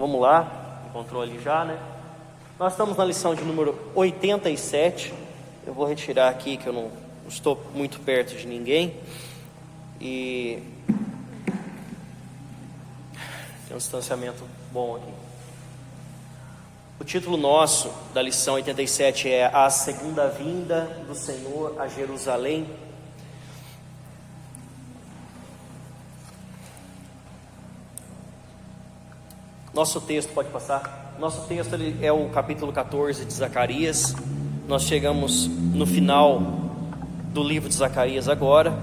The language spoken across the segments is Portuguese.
Vamos lá, encontrou ali já, né? Nós estamos na lição de número 87. Eu vou retirar aqui que eu não estou muito perto de ninguém. E tem um distanciamento bom aqui. O título nosso da lição 87 é A Segunda Vinda do Senhor a Jerusalém. Nosso texto, pode passar? Nosso texto ele é o capítulo 14 de Zacarias. Nós chegamos no final do livro de Zacarias agora.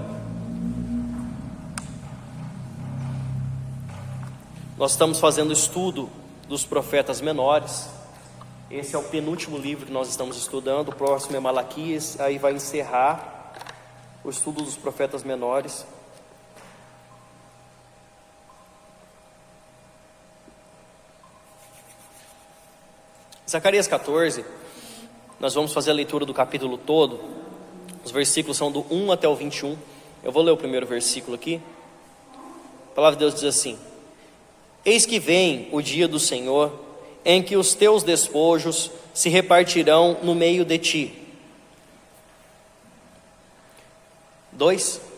Nós estamos fazendo estudo dos profetas menores. Esse é o penúltimo livro que nós estamos estudando. O próximo é Malaquias. Aí vai encerrar o estudo dos profetas menores. Zacarias 14, nós vamos fazer a leitura do capítulo todo. Os versículos são do 1 até o 21. Eu vou ler o primeiro versículo aqui. A palavra de Deus diz assim: Eis que vem o dia do Senhor, em que os teus despojos se repartirão no meio de ti. 2.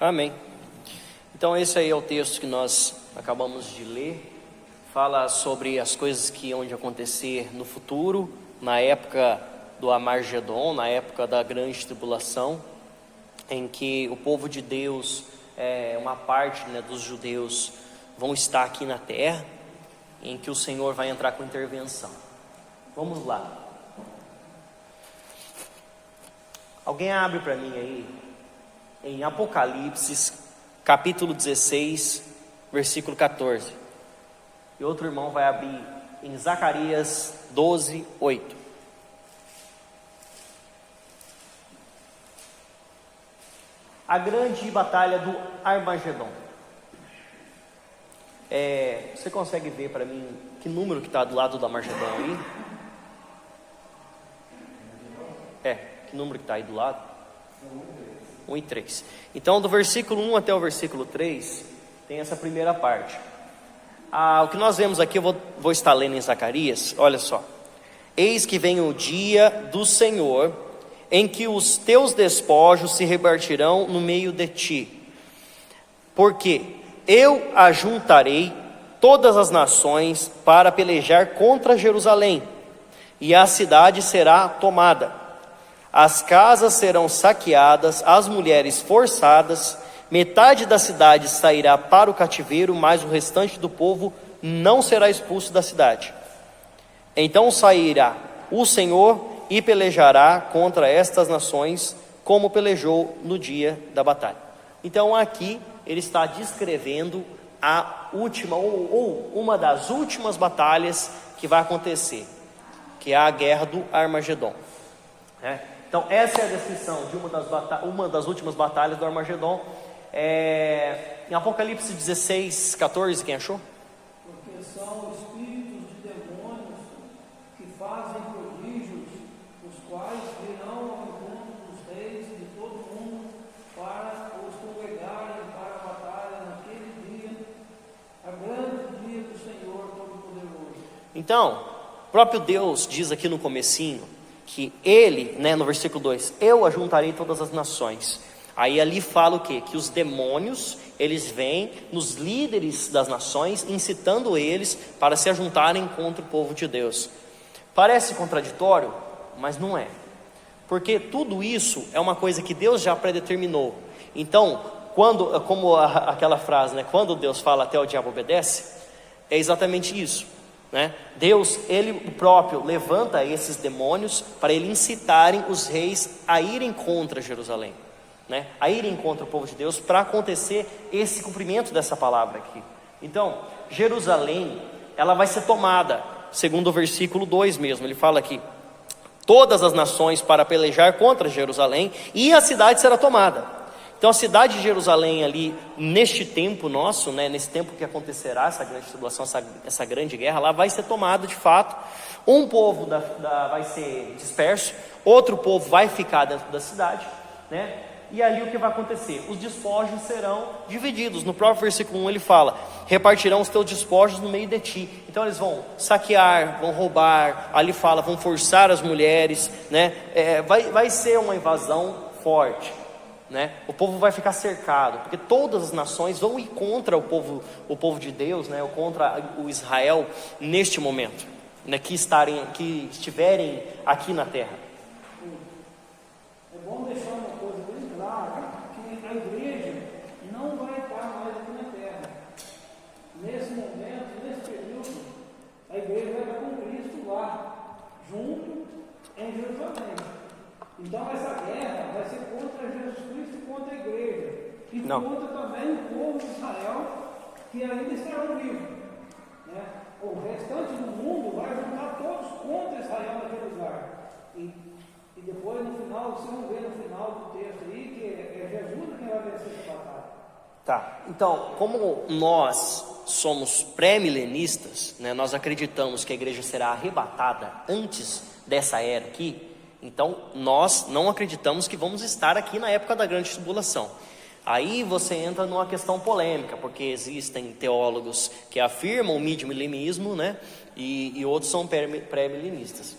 Amém. Então esse aí é o texto que nós acabamos de ler. Fala sobre as coisas que hão de acontecer no futuro, na época do Armagedon, na época da grande tribulação, em que o povo de Deus, uma parte, dos judeus, vão estar aqui na terra, em que o Senhor vai entrar com intervenção. Vamos lá. Alguém abre para mim aí em Apocalipse, capítulo 16, versículo 14. E outro irmão vai abrir em Zacarias 12, 8. A grande batalha do Armagedon. Você consegue ver para mim que número que está do lado do Armagedon aí? Que número que está aí do lado? 1 e 3. Então do versículo 1 até o versículo 3 tem essa primeira parte. O que nós vemos aqui, eu vou estar lendo em Zacarias. Olha só: Eis que vem o dia do Senhor, em que os teus despojos se repartirão no meio de ti, porque eu ajuntarei todas as nações para pelejar contra Jerusalém, e a cidade será tomada. As casas serão saqueadas, as mulheres forçadas, metade da cidade sairá para o cativeiro, mas o restante do povo não será expulso da cidade. Então sairá o Senhor e pelejará contra estas nações, como pelejou no dia da batalha. Então aqui ele está descrevendo a última, ou uma das últimas batalhas que vai acontecer, que é a guerra do Armagedon. Então essa é a descrição de uma das últimas batalhas do Armagedon. Em Apocalipse 16, 14, quem achou? Porque são espíritos de demônios que fazem prodígios, os quais virão ao encontro dos reis de todo mundo para os congregarem para a batalha naquele dia, a grande dia do Senhor Todo-Poderoso. Então, o próprio Deus diz aqui no comecinho que ele, no versículo 2, eu ajuntarei todas as nações. Aí ali fala o quê? Que os demônios, eles vêm nos líderes das nações, incitando eles para se ajuntarem contra o povo de Deus. Parece contraditório, mas não é. Porque tudo isso é uma coisa que Deus já predeterminou. Então, como aquela frase, né? Quando Deus fala até o diabo obedece, é exatamente isso, né? Deus, Ele próprio levanta esses demônios para Ele incitarem os reis a irem contra Jerusalém, né? A irem contra o povo de Deus, para acontecer esse cumprimento dessa palavra aqui. Então, Jerusalém, ela vai ser tomada, segundo o versículo 2 mesmo, ele fala aqui: todas as nações para pelejar contra Jerusalém, e a cidade será tomada. Então a cidade de Jerusalém ali, neste tempo nosso, né, nesse tempo que acontecerá essa grande tribulação, essa grande guerra, lá vai ser tomada de fato. Um povo vai ser disperso, outro povo vai ficar dentro da cidade, né? E ali o que vai acontecer? Os despojos serão divididos. No próprio versículo 1 ele fala: repartirão os teus despojos no meio de ti. Então eles vão saquear, vão roubar. Ali fala, vão forçar as mulheres, né? Vai ser uma invasão forte, né? O povo vai ficar cercado, porque todas as nações vão ir contra o povo de Deus, né? Ou contra o Israel neste momento, né? Que estiverem aqui na terra. É bom deixar uma coisa bem clara, que a igreja não vai estar mais aqui na terra. Nesse momento, nesse período, a igreja vai estar com Cristo lá, junto em Jerusalém. Então essa guerra vai ser contra Jesus Cristo e contra a igreja. E contra também o povo de Israel, que ainda estarão vivos, né? O restante do mundo vai juntar todos contra Israel naquele lugar. E depois no final, vocês vão ver no final do texto aí, que é Jesus quem vai vencer essa batalha. Tá, então, como nós somos pré-milenistas, né, nós acreditamos que a igreja será arrebatada antes dessa era aqui. Então, nós não acreditamos que vamos estar aqui na época da grande tribulação. Aí você entra numa questão polêmica, porque existem teólogos que afirmam o mid-milenismo, né? E outros são pré-milenistas.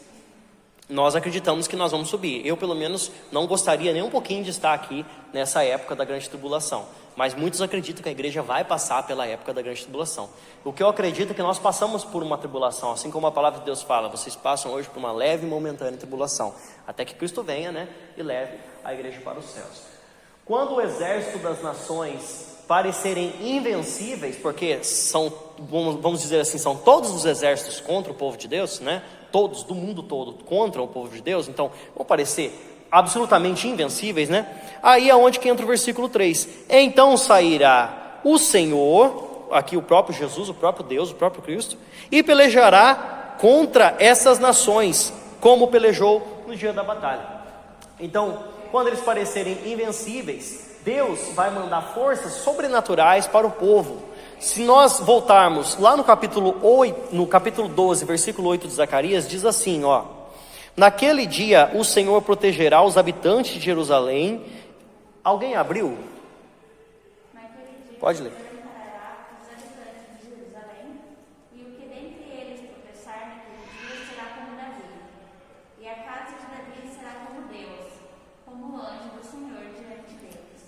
Nós acreditamos que nós vamos subir. Eu, pelo menos, não gostaria nem um pouquinho de estar aqui nessa época da grande tribulação. Mas muitos acreditam que a igreja vai passar pela época da grande tribulação. O que eu acredito é que nós passamos por uma tribulação, assim como a palavra de Deus fala: vocês passam hoje por uma leve e momentânea tribulação, até que Cristo venha, né, e leve a igreja para os céus. Quando o exército das nações parecerem invencíveis, porque são, vamos dizer assim, são todos os exércitos contra o povo de Deus, né? Todos do mundo todo contra o povo de Deus, então vão parecer absolutamente invencíveis, né? Aí é onde que entra o versículo 3: então sairá o Senhor, aqui o próprio Jesus, o próprio Deus, o próprio Cristo, e pelejará contra essas nações, como pelejou no dia da batalha. Então, quando eles parecerem invencíveis, Deus vai mandar forças sobrenaturais para o povo. Se nós voltarmos lá no capítulo 12, versículo 8 de Zacarias, diz assim, ó: naquele dia o Senhor protegerá os habitantes de Jerusalém. Alguém abriu? Pode ler.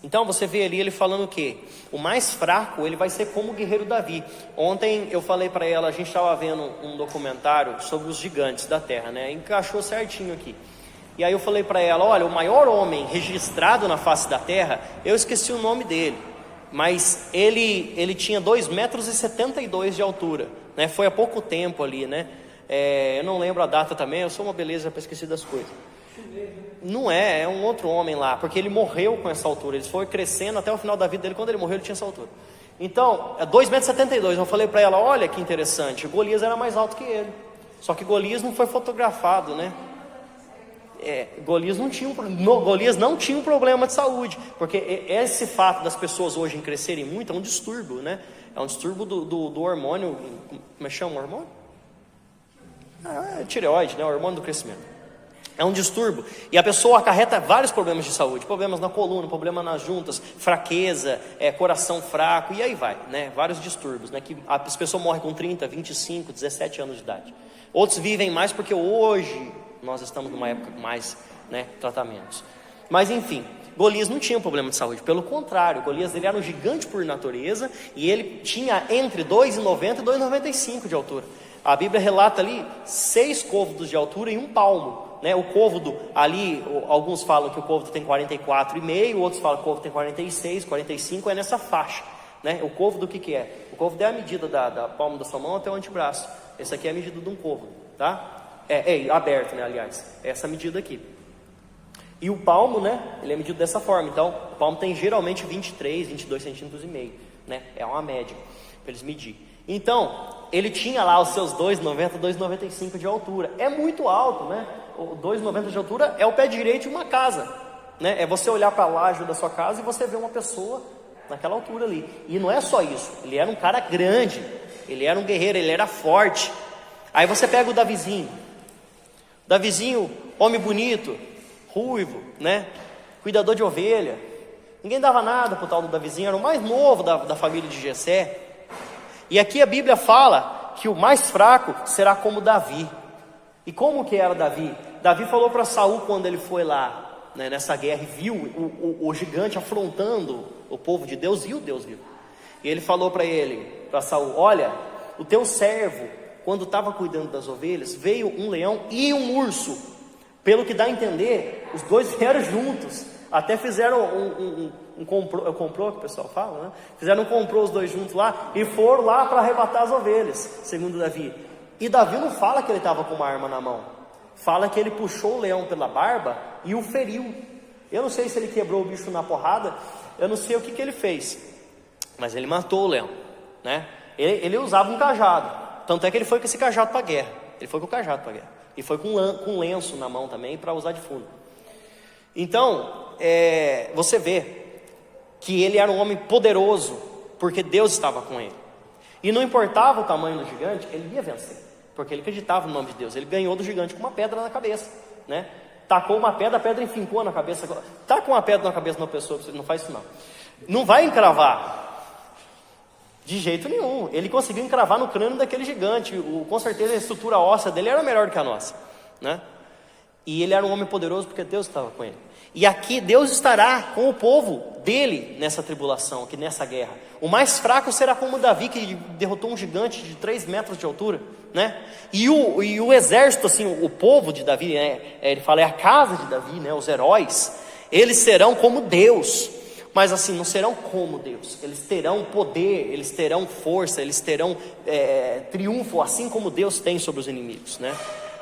Então você vê ali ele falando o quê? O mais fraco, ele vai ser como o guerreiro Davi. Ontem eu falei para ela, a gente estava vendo um documentário sobre os gigantes da terra, né? Encaixou certinho aqui. E aí eu falei para ela: olha, o maior homem registrado na face da terra, eu esqueci o nome dele, mas ele tinha 2,72 metros de altura, né? Foi há pouco tempo ali, né? Eu não lembro a data também, eu sou uma beleza para esquecer das coisas. Não é um outro homem lá, porque ele morreu com essa altura. Ele foi crescendo até o final da vida dele. Quando ele morreu, ele tinha essa altura. Então, é 2,72 metros. Eu falei para ela: olha que interessante, Golias era mais alto que ele. Só que Golias não foi fotografado, né? Golias não tinha um problema de saúde, porque esse fato das pessoas hoje crescerem muito é um distúrbio, né? É um distúrbio do hormônio. Como é que chama o hormônio? Tireoide, né? O hormônio do crescimento. É um distúrbio, e a pessoa acarreta vários problemas de saúde, problemas na coluna, problema nas juntas, fraqueza, coração fraco, e aí vai, né? Vários distúrbios, né? Que as pessoas morrem com 30, 25, 17 anos de idade. Outros vivem mais porque hoje nós estamos numa época com mais, né, tratamentos. Mas enfim, Golias não tinha um problema de saúde, pelo contrário, Golias ele era um gigante por natureza, e ele tinha entre 2,90 e 2,95 de altura. A Bíblia relata ali 6 côvados de altura e 1 palmo, né? O côvado ali, alguns falam que o côvado tem 44,5, outros falam que o côvado tem 46, 45, é nessa faixa, né? O côvado o que é? O côvado é a medida da palma da sua mão até o antebraço. Essa aqui é a medida de um côvado, tá? É aberto, né, aliás, é essa medida aqui. E o palmo, né, ele é medido dessa forma. Então, o palmo tem geralmente 23, 22 centímetros e meio, né? É uma média para eles medir. Então, ele tinha lá os seus 2,90, 2,95 de altura. É muito alto, né? O 2,90 de altura é o pé direito de uma casa, né? É você olhar para a laje da sua casa e você ver uma pessoa naquela altura ali. E não é só isso, ele era um cara grande, ele era um guerreiro, ele era forte. Aí você pega o Davizinho, homem bonito, ruivo, né? Cuidador de ovelha. Ninguém dava nada pro tal do Davizinho, era o mais novo da família de Jessé. E aqui a Bíblia fala que o mais fraco será como Davi. E como que era Davi? Davi falou para Saul quando ele foi lá, né, nessa guerra, e viu o gigante afrontando o povo de Deus, e o Deus viu. E ele falou para Saul: olha, o teu servo, quando estava cuidando das ovelhas, veio um leão e um urso. Pelo que dá a entender, os dois vieram juntos. Até fizeram um comprou, que o pessoal fala, né? Fizeram um comprou os dois juntos lá e foram lá para arrebatar as ovelhas, segundo Davi. E Davi não fala que ele estava com uma arma na mão. Fala que ele puxou o leão pela barba e o feriu. Eu não sei se ele quebrou o bicho na porrada, eu não sei o que ele fez, mas ele matou o leão, né? Ele usava um cajado, tanto é que ele foi com esse cajado para a guerra. Ele foi com o cajado para a guerra. E foi com um lenço na mão também para usar de fundo. Então, você vê que ele era um homem poderoso, porque Deus estava com ele. E não importava o tamanho do gigante, ele ia vencer, porque ele acreditava no nome de Deus. Ele ganhou do gigante com uma pedra na cabeça, né? Tacou uma pedra, a pedra enfincou na cabeça. Tá com uma pedra na cabeça de uma pessoa, não faz isso não. Não vai encravar. De jeito nenhum. Ele conseguiu encravar no crânio daquele gigante. Com certeza a estrutura óssea dele era melhor do que a nossa, né? E ele era um homem poderoso porque Deus estava com ele. E aqui Deus estará com o povo dele nessa tribulação, aqui nessa guerra. O mais fraco será como Davi, que derrotou um gigante de 3 metros de altura, né? E o exército, assim, o povo de Davi, né? Ele fala, é a casa de Davi, né? Os heróis, eles serão como Deus. Mas assim, não serão como Deus. Eles terão poder, eles terão força, eles terão triunfo, assim como Deus tem sobre os inimigos,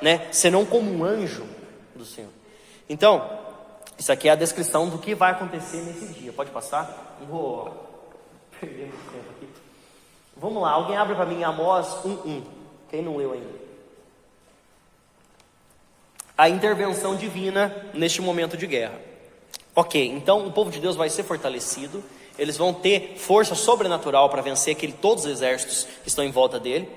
né? Serão como um anjo do Senhor. Então, isso aqui é a descrição do que vai acontecer nesse dia. Pode passar? Não vou perder muito tempo aqui. Vamos lá, alguém abre para mim Amós 1:1. Quem não leu ainda? A intervenção divina neste momento de guerra. Ok, então o povo de Deus vai ser fortalecido, eles vão ter força sobrenatural para vencer todos os exércitos que estão em volta dele.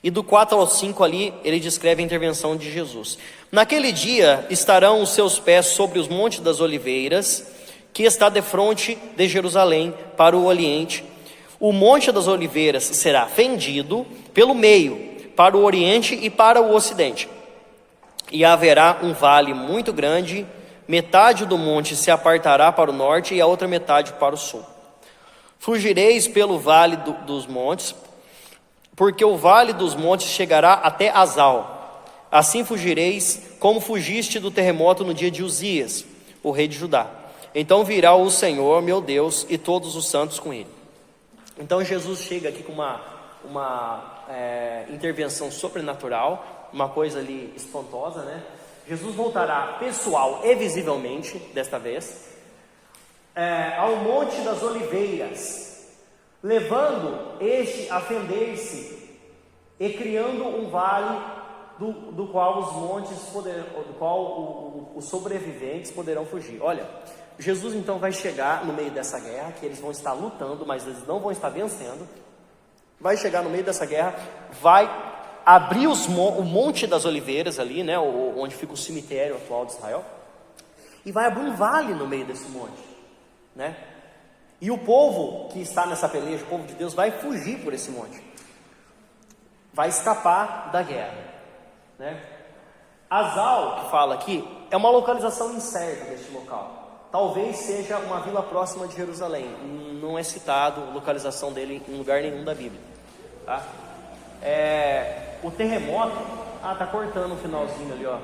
E do 4 ao 5 ali, ele descreve a intervenção de Jesus. Naquele dia estarão os seus pés sobre os montes das oliveiras, que está defronte de Jerusalém para o oriente. O monte das oliveiras será fendido pelo meio, para o oriente e para o ocidente. E haverá um vale muito grande. Metade do monte se apartará para o norte e a outra metade para o sul. Fugireis pelo vale dos montes, porque o vale dos montes chegará até Azal. Assim fugireis, como fugiste do terremoto no dia de Uzias, o rei de Judá. Então virá o Senhor, meu Deus, e todos os santos com ele. Então Jesus chega aqui com uma intervenção sobrenatural, uma coisa ali espantosa, né? Jesus voltará pessoal e visivelmente, desta vez, ao Monte das Oliveiras, levando este a fender-se e criando um vale do qual os montes do qual os sobreviventes poderão fugir. Olha, Jesus então vai chegar no meio dessa guerra, que eles vão estar lutando, mas eles não vão estar vencendo. Vai chegar no meio dessa guerra, vai abrir o Monte das Oliveiras ali, né, onde fica o cemitério atual de Israel, e vai abrir um vale no meio desse monte, né? E o povo que está nessa peleja, o povo de Deus, vai fugir por esse monte, vai escapar da guerra, né? Azal, que fala aqui, é uma localização incerta deste local. Talvez seja uma vila próxima de Jerusalém. Não é citado a localização dele em lugar nenhum da Bíblia, tá? O terremoto, tá cortando o finalzinho ali, ó.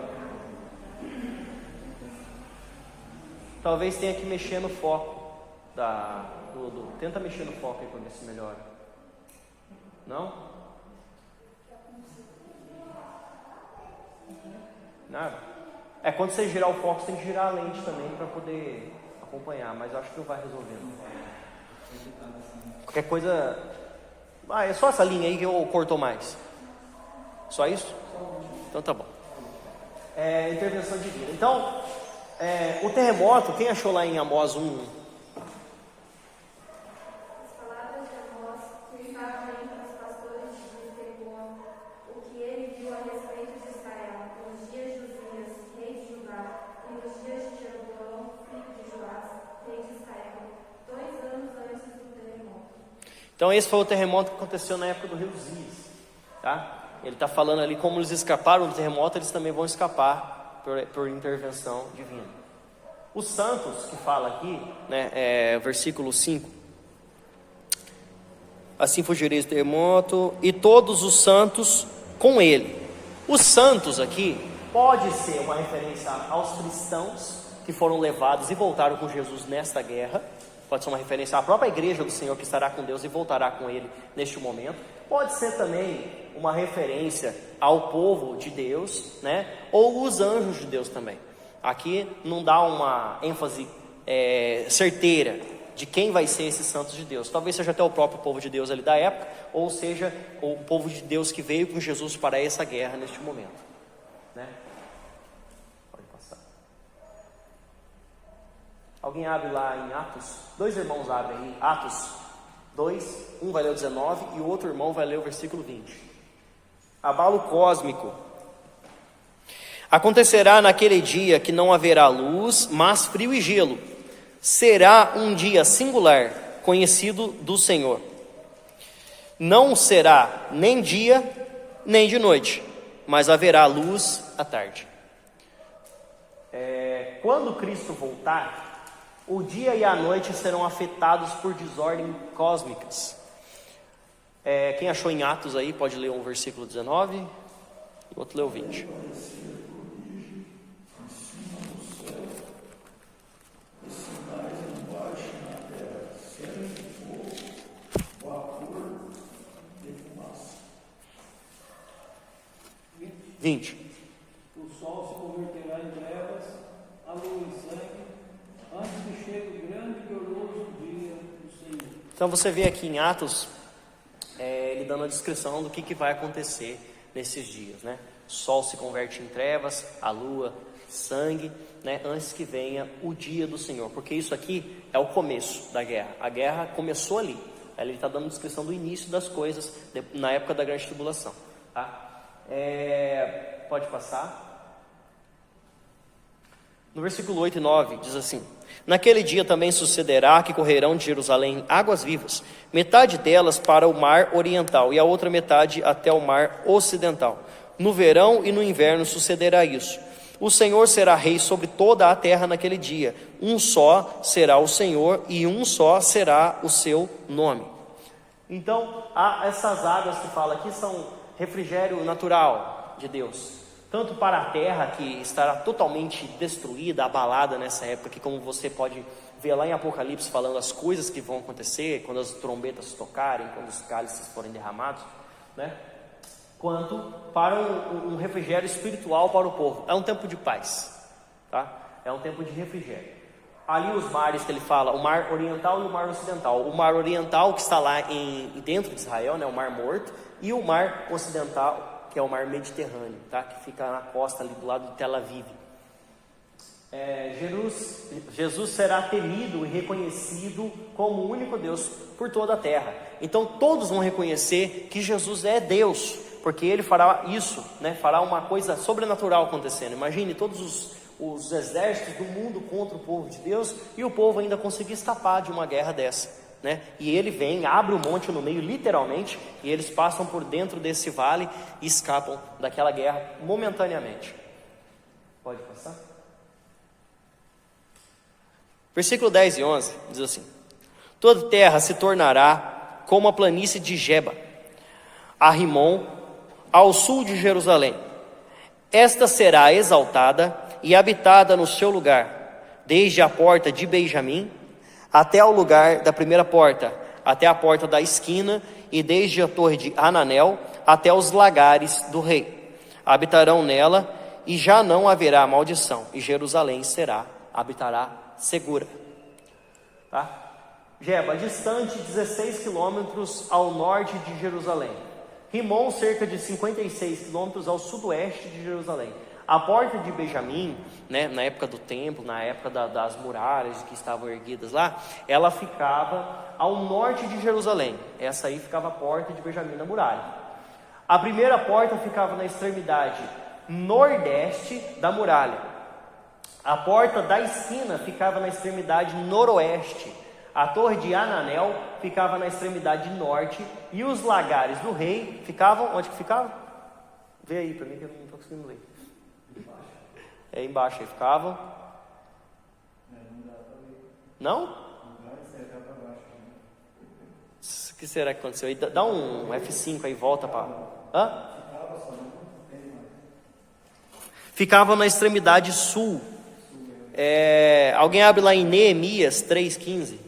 Talvez tenha que mexer no foco tenta mexer no foco aí para ver se melhora. Não? Nada? Quando você girar o foco, você tem que girar a lente também para poder acompanhar, mas eu acho que não vai resolvendo. Qualquer coisa. É só essa linha aí que eu cortou mais. Só isso? Então tá bom. Intervenção divina. Então, o terremoto, quem achou lá em Amós 1? Então esse foi o terremoto que aconteceu na época do rio Ziz, tá? Ele está falando ali como eles escaparam do terremoto, eles também vão escapar por intervenção divina. Os santos que fala aqui, né, versículo 5, assim fugireis do terremoto, e todos os santos com ele. Os santos aqui pode ser uma referência aos cristãos que foram levados e voltaram com Jesus nesta guerra. Pode ser uma referência à própria igreja do Senhor que estará com Deus e voltará com Ele neste momento. Pode ser também uma referência ao povo de Deus, né? Ou os anjos de Deus também. Aqui não dá uma ênfase certeira de quem vai ser esses santos de Deus. Talvez seja até o próprio povo de Deus ali da época, ou seja o povo de Deus que veio com Jesus para essa guerra neste momento, né? Alguém abre lá em Atos? 2 irmãos abrem aí, Atos 2, um vai ler o 19 e o outro irmão vai ler o versículo 20. Abalo cósmico. Acontecerá naquele dia que não haverá luz, mas frio e gelo. Será um dia singular, conhecido do Senhor. Não será nem dia, nem de noite, mas haverá luz à tarde. Quando Cristo voltar, o dia e a noite serão afetados por desordem cósmicas. Quem achou em Atos aí, pode ler o versículo 19 e o outro lê o 20. O sol se converterá em trevas, a lua em sangue, antes que chegue o grande e glorioso dia do Senhor. Então você vê aqui em Atos, ele dando a descrição do que vai acontecer nesses dias, né? O sol se converte em trevas, a lua sangue, né? Antes que venha o dia do Senhor, porque isso aqui é o começo da guerra. A guerra começou ali. Ele está dando a descrição do início das coisas na época da grande tribulação, tá? Pode passar. No versículo 8 e 9 diz assim: naquele dia também sucederá que correrão de Jerusalém águas vivas, metade delas para o mar oriental e a outra metade até o mar ocidental. No verão e no inverno sucederá isso. O Senhor será rei sobre toda a terra naquele dia. Um só será o Senhor e um só será o seu nome. Então, essas águas que fala aqui são refrigério natural de Deus, tanto para a terra que estará totalmente destruída, abalada nessa época, que como você pode ver lá em Apocalipse falando as coisas que vão acontecer quando as trombetas tocarem, quando os cálices forem derramados, né? Quanto para um refrigério espiritual para o povo. É um tempo de paz, tá? É um tempo de refrigério. Ali os mares que ele fala, o mar oriental e o mar ocidental. O mar oriental que está lá dentro de Israel, né, o mar morto, e o mar ocidental, que é o mar Mediterrâneo, tá? Que fica na costa ali do lado de Tel Aviv. Jesus será temido e reconhecido como o único Deus por toda a terra. Então todos vão reconhecer que Jesus é Deus, porque Ele fará isso, né? Fará uma coisa sobrenatural acontecendo. Imagine todos os exércitos do mundo contra o povo de Deus, e o povo ainda conseguir escapar de uma guerra dessa, né? E ele vem, abre o monte no meio, literalmente, e eles passam por dentro desse vale e escapam daquela guerra momentaneamente. Pode passar? Versículo 10 e 11 diz assim: toda terra se tornará como a planície de Geba, a Rimon, ao sul de Jerusalém. Esta será exaltada e habitada no seu lugar, desde a porta de Benjamim até ao lugar da primeira porta, até a porta da esquina, e desde a torre de Hananel até os lagares do rei. Habitarão nela, e já não haverá maldição, e Jerusalém habitará segura. Tá? Geba, distante 16 quilômetros ao norte de Jerusalém. Rimon, cerca de 56 quilômetros ao sudoeste de Jerusalém. A porta de Benjamim, né, na época do templo, na época das muralhas que estavam erguidas lá, ela ficava ao norte de Jerusalém. Essa aí ficava a porta de Benjamim na muralha. A primeira porta ficava na extremidade nordeste da muralha. A porta da esquina ficava na extremidade noroeste. A torre de Hananel ficava na extremidade norte. E os lagares do rei ficavam... Onde que ficavam? Vê aí para mim que eu não estou conseguindo ler. É embaixo aí ficavam. Não? O que será que aconteceu aí? Dá um F5 aí, volta para... Hã? Ficava na extremidade sul. Alguém abre lá em Neemias 3,15.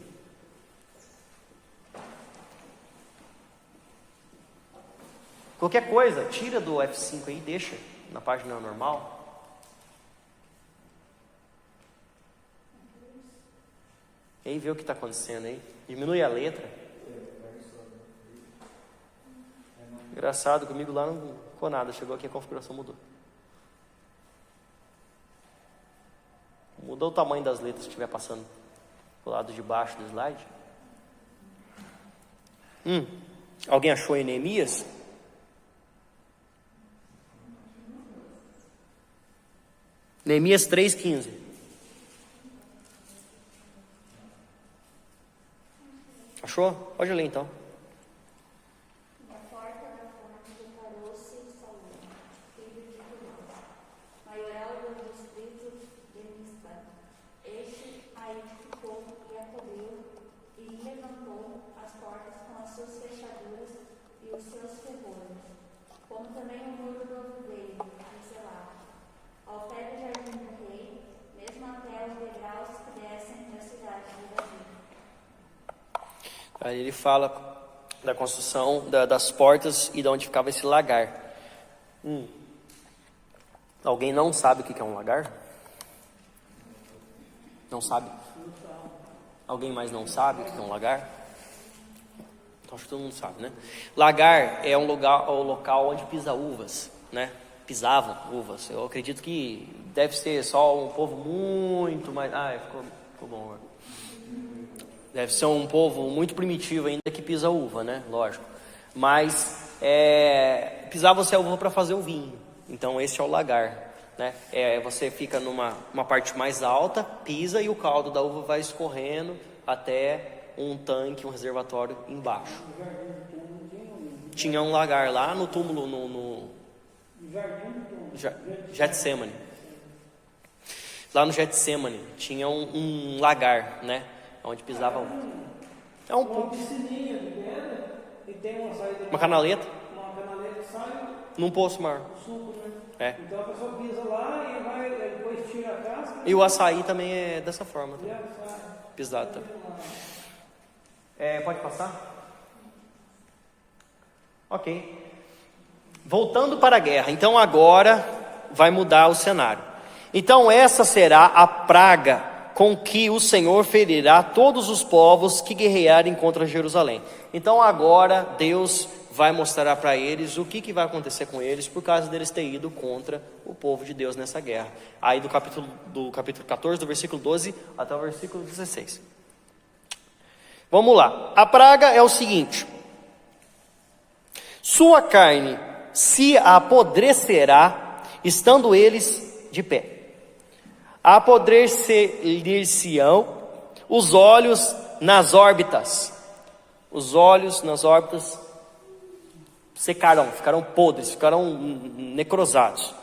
Qualquer coisa, tira do F5 aí, deixa na página normal. E aí vê o que está acontecendo aí. Diminui a letra. Engraçado, comigo lá não ficou nada. Chegou aqui, a configuração mudou. Mudou o tamanho das letras que estiver passando do lado de baixo do slide. Alguém achou em Neemias? Neemias 3,15. Achou? Pode ler então. Na porta da fonte reparou-se Salom, filho de Hilom, maioral do distrito de Mispa. Este a edificou e a cobriu, e levantou as portas com as suas fechaduras e os seus ferrolhos, como também o muro do Oliveiro, de Selá, ao pé do jardim do rei, mesmo até os degraus que descem da cidade de Davi. Aí ele fala da construção das portas e de onde ficava esse lagar. Alguém não sabe o que é um lagar? Não sabe? Alguém mais não sabe o que é um lagar? Então, acho que todo mundo sabe, né? Lagar é o local onde pisa uvas, né? Pisavam uvas. Eu acredito que deve ser só um povo muito mais... ficou bom agora. Deve ser um povo muito primitivo ainda que pisa uva, né? Lógico. Mas pisava-se a uva para fazer o vinho. Então esse é o lagar, né? Você fica numa parte mais alta, pisa e o caldo da uva vai escorrendo até um tanque, um reservatório embaixo. Tinha um lagar lá no túmulo, no Getsemane. Lá no Getsemane tinha um lagar, né? Onde pisava é uma piscininha de pedra e tem uma saída. Uma canaleta. Uma canaleta que sai num poço maior. Suco, né? Então a pessoa pisa lá e vai, depois tira a casca. E o açaí também é dessa forma. Pisado também. Pode passar? Ok. Voltando para a guerra. Então agora vai mudar o cenário. Então essa será a praga com que o Senhor ferirá todos os povos que guerrearem contra Jerusalém. Então agora Deus vai mostrar para eles o que vai acontecer com eles por causa deles terem ido contra o povo de Deus nessa guerra. Aí do capítulo 14, do versículo 12 até o versículo 16. Vamos lá. A praga é o seguinte: sua carne se apodrecerá, estando eles de pé. Apodrecer-lhe-se-ão os olhos nas órbitas. Os olhos nas órbitas secarão, ficarão podres, ficarão necrosados.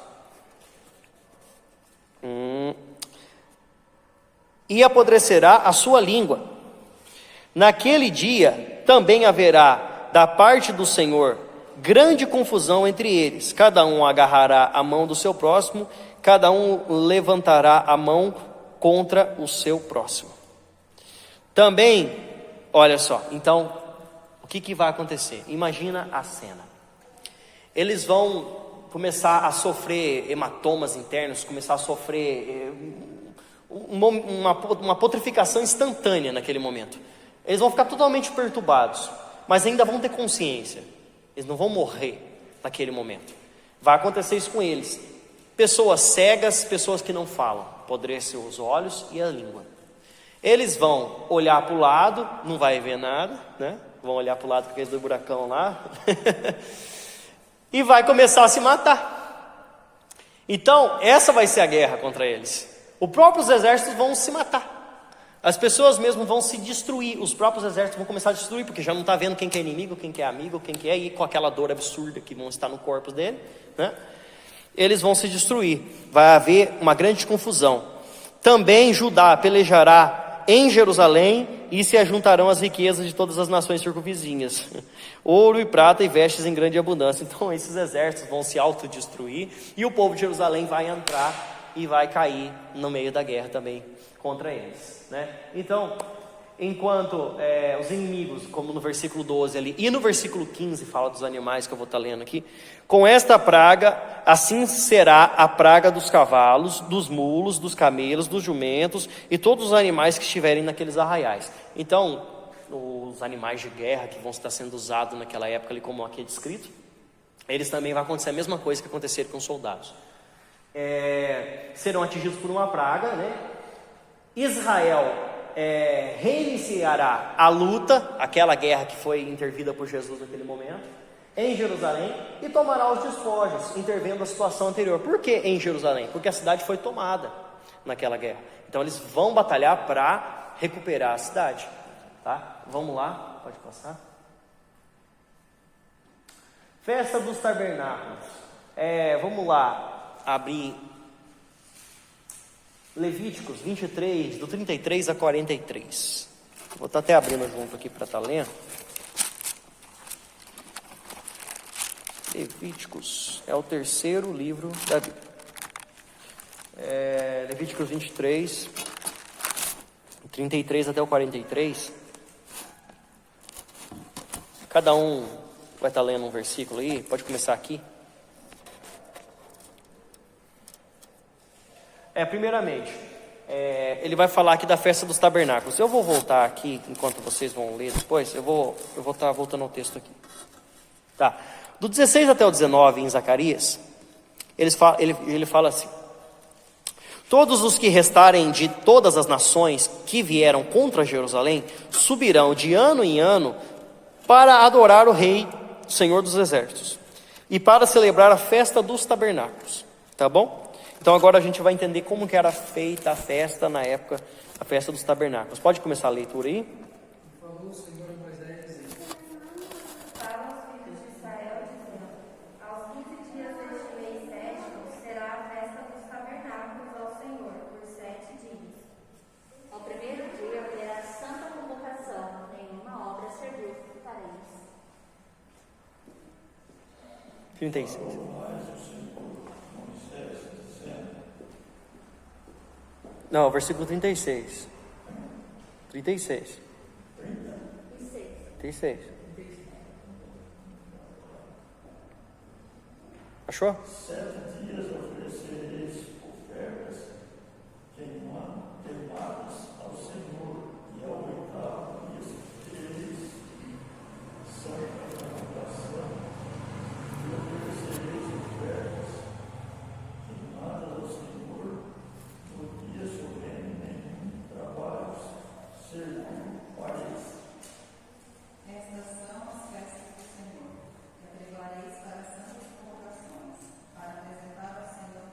E apodrecerá a sua língua. Naquele dia também haverá da parte do Senhor grande confusão entre eles. Cada um agarrará a mão do seu próximo, cada um levantará a mão contra o seu próximo. Também, olha só, então, o que vai acontecer? Imagina a cena. Eles vão começar a sofrer hematomas internos, começar a sofrer uma putrificação instantânea naquele momento. Eles vão ficar totalmente perturbados, mas ainda vão ter consciência. Eles não vão morrer naquele momento. Vai acontecer isso com eles. Pessoas cegas, pessoas que não falam, apodrecem os olhos e a língua. Eles vão olhar para o lado, não vai ver nada, né? Vão olhar para o lado com aqueles do buracão lá. E vai começar a se matar. Então, essa vai ser a guerra contra eles. Os próprios exércitos vão se matar. As pessoas mesmo vão se destruir. Os próprios exércitos vão começar a destruir, porque já não está vendo quem que é inimigo, quem que é amigo, quem que é, e com aquela dor absurda que vão estar no corpo dele, né? Eles vão se destruir. Vai haver uma grande confusão. Também Judá pelejará em Jerusalém, e se ajuntarão as riquezas de todas as nações circunvizinhas, ouro e prata e vestes em grande abundância. Então esses exércitos vão se autodestruir, e o povo de Jerusalém vai entrar e vai cair no meio da guerra também contra eles, né? Então, enquanto os inimigos, como no versículo 12 ali, e no versículo 15 fala dos animais que eu vou estar lendo aqui, com esta praga, assim será a praga dos cavalos, dos mulos, dos camelos, dos jumentos e todos os animais que estiverem naqueles arraiais. Então, os animais de guerra que vão estar sendo usados naquela época ali, como aqui é descrito, eles também vai acontecer a mesma coisa que aconteceram com os soldados. Serão atingidos por uma praga, né? Israel reiniciará a luta, aquela guerra que foi intervida por Jesus naquele momento, em Jerusalém, e tomará os despojos, intervendo a situação anterior. Por que em Jerusalém? Porque a cidade foi tomada naquela guerra. Então eles vão batalhar para recuperar a cidade, tá? Vamos lá, pode passar. Festa dos Tabernáculos. Vamos lá abrir Levíticos 23, do 33 a 43. Vou estar até abrindo junto aqui para estar lendo. Levíticos é o terceiro livro da Bíblia. Levíticos 23, 33 até o 43. Cada um vai estar lendo um versículo aí. Pode começar aqui. Primeiramente, ele vai falar aqui da festa dos tabernáculos. Eu vou voltar aqui, enquanto vocês vão ler depois, eu vou estar voltando ao texto aqui. Tá. Do 16 até o 19, em Zacarias, ele fala assim: todos os que restarem de todas as nações que vieram contra Jerusalém, subirão de ano em ano para adorar o Rei, o Senhor dos Exércitos, e para celebrar a festa dos tabernáculos. Tá bom? Então agora a gente vai entender como que era feita a festa na época, a festa dos tabernáculos. Pode começar a leitura aí? Falou o Senhor a Moisés, dizendo: Fala aos filhos de Israel, dizendo: aos 15 dias deste mês sétimo será a festa dos tabernáculos ao Senhor, por 7 dias. Ao primeiro dia haverá santa convocação, nenhuma obra serviu para eles. 36. Não, versículo 36. 36. 36. Achou? 7 dias oferecereis ofertas queimadas ao Senhor, e ao 8º dia tereis santa convocação, e oferecereis ofertas queimadas ao Senhor. No dia solene nenhum trabalho serviu para eles. Estas são as festas do Senhor, que apregoareis para santas convocações, para apresentar ao Senhor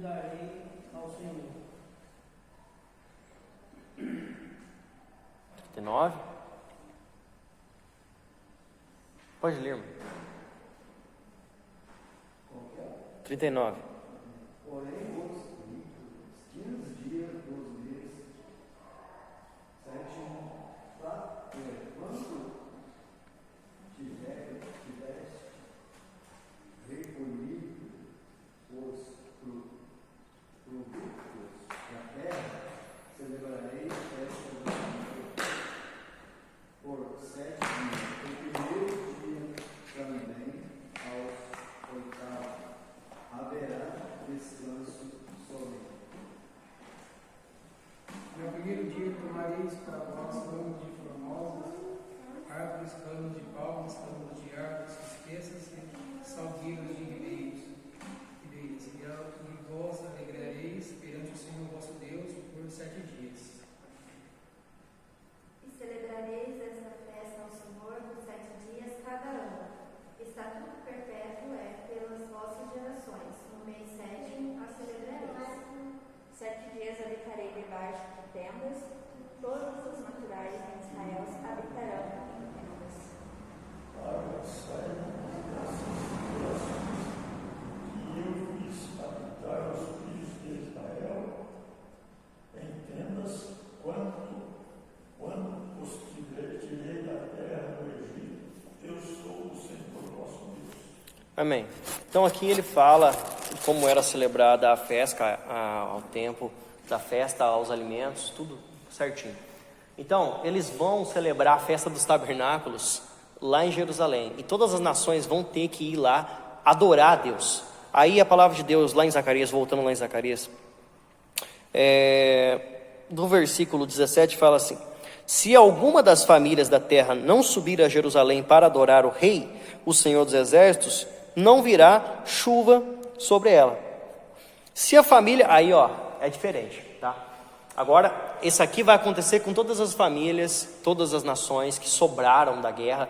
darei ao Senhor. 39. Pode ler, irmão. 39. Porém, os 15 dias dos meses sétimo, quando tiveste recolhido os produtos da terra, celebrareis festa do Senhor por 7 dias. O primeiro dia também aos 8º haverá descanso solene. No primeiro dia tomareis para vós ramos de formosas, árvores, ramos de palmas, ramos de árvores espessas e salgueiros de ribeiros. E vós alegrareis perante o Senhor vosso Deus por 7 dias. E celebrareis esta festa ao Senhor por 7 dias cada ano. Estatuto perpétuo é pelas vossas gerações. No mês 7º a celebrareis. 7 dias habitarei debaixo de tendas. Todos os naturais de Israel habitarão em tendas. Para saibam dessas gerações que eu fiz habitar os filhos de Israel em tendas quando os tirei da terra do Egito. Eu sou o Senhor vosso Deus. Amém. Então aqui ele fala como era celebrada a festa ao tempo da festa, aos alimentos, tudo certinho. Então, eles vão celebrar a festa dos tabernáculos lá em Jerusalém. E todas as nações vão ter que ir lá adorar a Deus. Aí a palavra de Deus lá em Zacarias, voltando lá em Zacarias, no versículo 17 fala assim: se alguma das famílias da terra não subir a Jerusalém para adorar o rei, o Senhor dos exércitos, não virá chuva sobre ela. Se a família, aí é diferente, tá? Agora, esse aqui vai acontecer com todas as famílias, todas as nações que sobraram da guerra.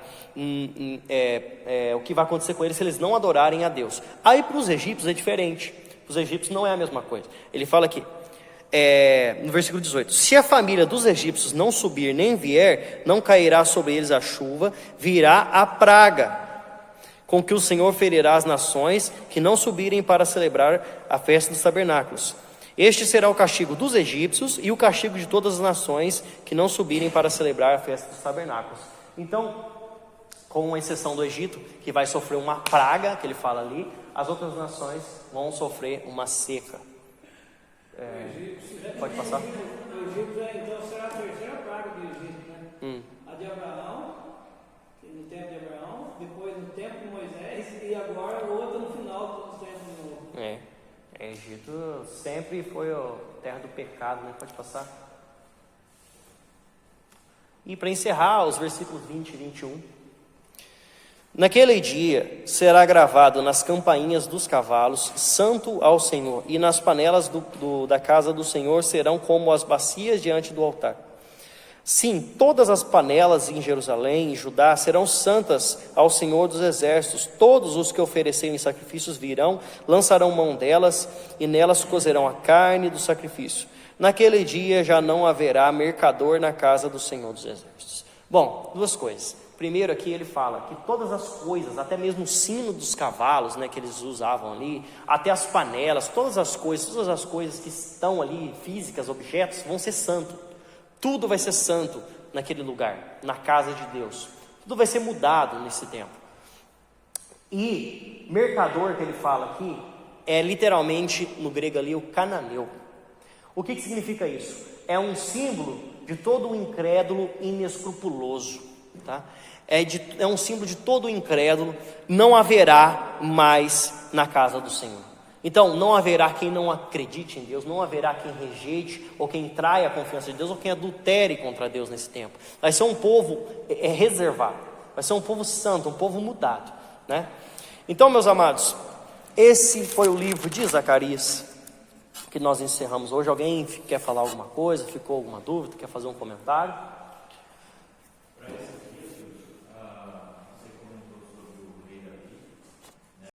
O que vai acontecer com eles se eles não adorarem a Deus. Aí para os egípcios é diferente. Para os egípcios não é a mesma coisa. Ele fala aqui, no versículo 18: se a família dos egípcios não subir nem vier, não cairá sobre eles a chuva, virá a praga, com que o Senhor ferirá as nações que não subirem para celebrar a festa dos tabernáculos. Este será o castigo dos egípcios e o castigo de todas as nações que não subirem para celebrar a festa dos tabernáculos. Então, com exceção do Egito, que vai sofrer uma praga, que ele fala ali, as outras nações vão sofrer uma seca. Pode passar? O Egito, então, será a terceira praga do Egito, né? A de Abraão, no tempo de Abraão, depois no tempo de Moisés, e agora outra no final dos tempos de novo. Egito sempre foi a terra do pecado, né? Pode passar. E para encerrar, os versículos 20 e 21. Naquele dia será gravado nas campainhas dos cavalos, santo ao Senhor, e nas panelas da casa do Senhor serão como as bacias diante do altar. Sim, todas as panelas em Jerusalém e Judá serão santas ao Senhor dos exércitos. Todos os que oferecerem sacrifícios virão, lançarão mão delas, e nelas cozerão a carne do sacrifício. Naquele dia já não haverá mercador na casa do Senhor dos exércitos. Bom, duas coisas. Primeiro aqui ele fala que todas as coisas, até mesmo o sino dos cavalos, né, que eles usavam ali, até as panelas, todas as coisas que estão ali, físicas, objetos, vão ser santos. Tudo vai ser santo naquele lugar, na casa de Deus. Tudo vai ser mudado nesse tempo. E mercador que ele fala aqui é literalmente no grego ali o cananeu. O que significa isso? É um símbolo de todo o incrédulo inescrupuloso, tá? É um símbolo de todo o incrédulo. Não haverá mais na casa do Senhor. Então, não haverá quem não acredite em Deus, não haverá quem rejeite, ou quem traia a confiança de Deus, ou quem adultere contra Deus nesse tempo. Vai ser um povo reservado, vai ser um povo santo, um povo mudado, né? Então, meus amados, esse foi o livro de Zacarias, que nós encerramos hoje. Alguém quer falar alguma coisa, ficou alguma dúvida, quer fazer um comentário?